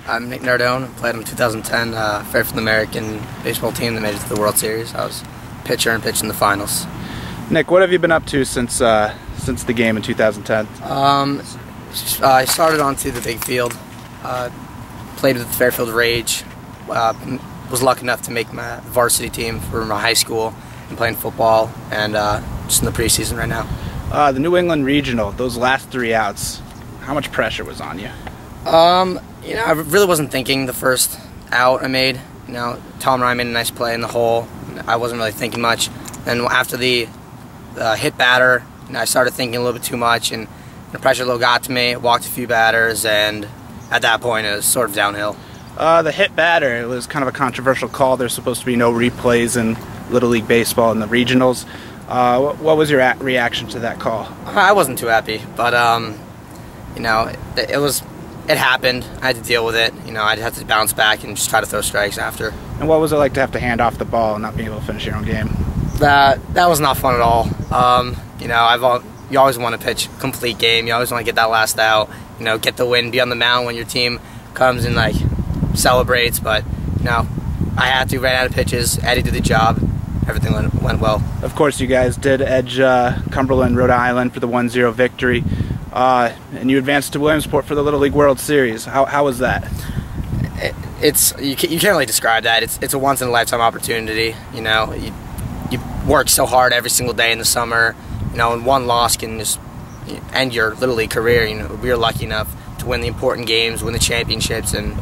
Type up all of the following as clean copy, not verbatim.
I'm Nick Nardone. I played in 2010 Fairfield American baseball team that made it to the World Series. I was pitcher and pitched in the finals. Nick, what have you been up to since the game in 2010? I started onto the big field, played with the Fairfield Rage, was lucky enough to make my varsity team for my high school and playing football, and just in the preseason right now. The New England Regional, those last 3 outs, how much pressure was on you? You know, I really wasn't thinking the first out I made. You know, Tom Ryan made a nice play in the hole. I wasn't really thinking much. Then after the hit batter, you know, I started thinking a little bit too much, and the pressure a little got to me. Walked a few batters, and at that point it was sort of downhill. The hit batter, it was kind of a controversial call. There's supposed to be no replays in Little League baseball in the regionals. What was your reaction to that call? I wasn't too happy, but you know, it happened. I had to deal with it. You know, I'd have to bounce back and just try to throw strikes after. And what was it like to have to hand off the ball and not be able to finish your own game? That was not fun at all. You know, you always want to pitch a complete game. You always want to get that last out. You know, get the win, be on the mound when your team comes and like celebrates. But you know, I had to, ran out of pitches. Eddie did the job. Everything went well. Of course, you guys did edge Cumberland, Rhode Island for the 1-0 victory. And you advanced to Williamsport for the Little League World Series. How was that? You can't really describe that. It's a once-in-a-lifetime opportunity. You know, you work so hard every single day in the summer. You know, and one loss can just end your Little League career. You know, we were lucky enough to win the important games, win the championships, and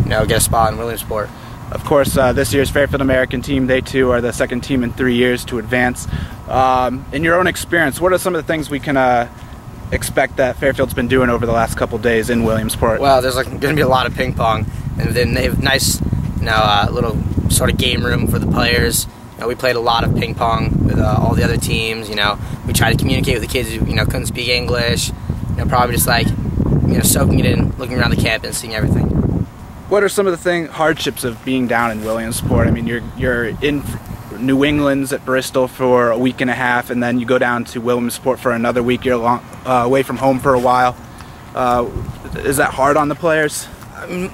you know, get a spot in Williamsport. Of course, this year's Fairfield American team, they too are the second team in 3 years to advance. In your own experience, what are some of the things we can expect that Fairfield's been doing over the last couple days in Williamsport? Well, there's going to be a lot of ping pong, and then they have nice, you know, little sort of game room for the players. You know, we played a lot of ping pong with all the other teams. You know, we tried to communicate with the kids who couldn't speak English. You know, probably just like soaking it in, looking around the campus, seeing everything. What are some of the hardships of being down in Williamsport? I mean, you're in New England's at Bristol for a week and a half, and then you go down to Williamsport for another week. You're away from home for a while. Is that hard on the players?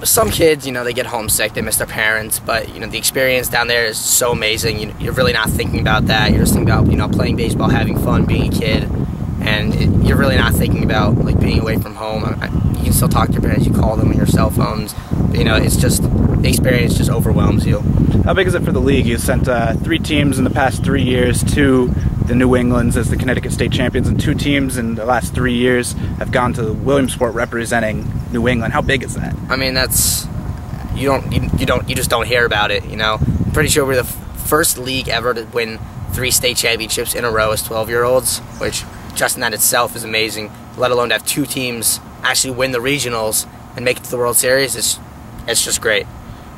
Some kids, you know, they get homesick, they miss their parents, but you know, the experience down there is so amazing. You're really not thinking about that. You're just thinking about, you know, playing baseball, having fun, being a kid, and you're really not thinking about like being away from home. You can still talk to your parents, you call them on your cell phones, but, you know, it's just, the experience just overwhelms you. How big is it for the league? You sent 3 teams in the past 3 years to the New Englands as the Connecticut State champions, and 2 teams in the last 3 years have gone to Williamsport representing New England. How big is that? I mean, that's you just don't hear about it. You know, I'm pretty sure we're the first league ever to win 3 state championships in a row as 12-year-olds, which just in that itself is amazing. Let alone to have 2 teams actually win the regionals and make it to the World Series. It's just great.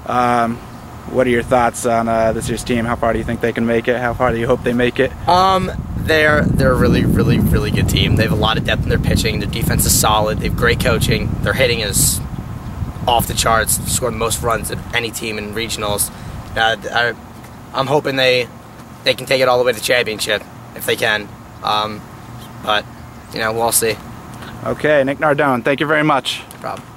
What are your thoughts on this year's team? How far do you think they can make it? How far do you hope they make it? They're a really, really, really good team. They have a lot of depth in their pitching. Their defense is solid. They have great coaching. Their hitting is off the charts. They score the most runs of any team in regionals. I'm hoping they can take it all the way to the championship if they can. But you know, we'll see. Okay, Nick Nardone, thank you very much. No problem.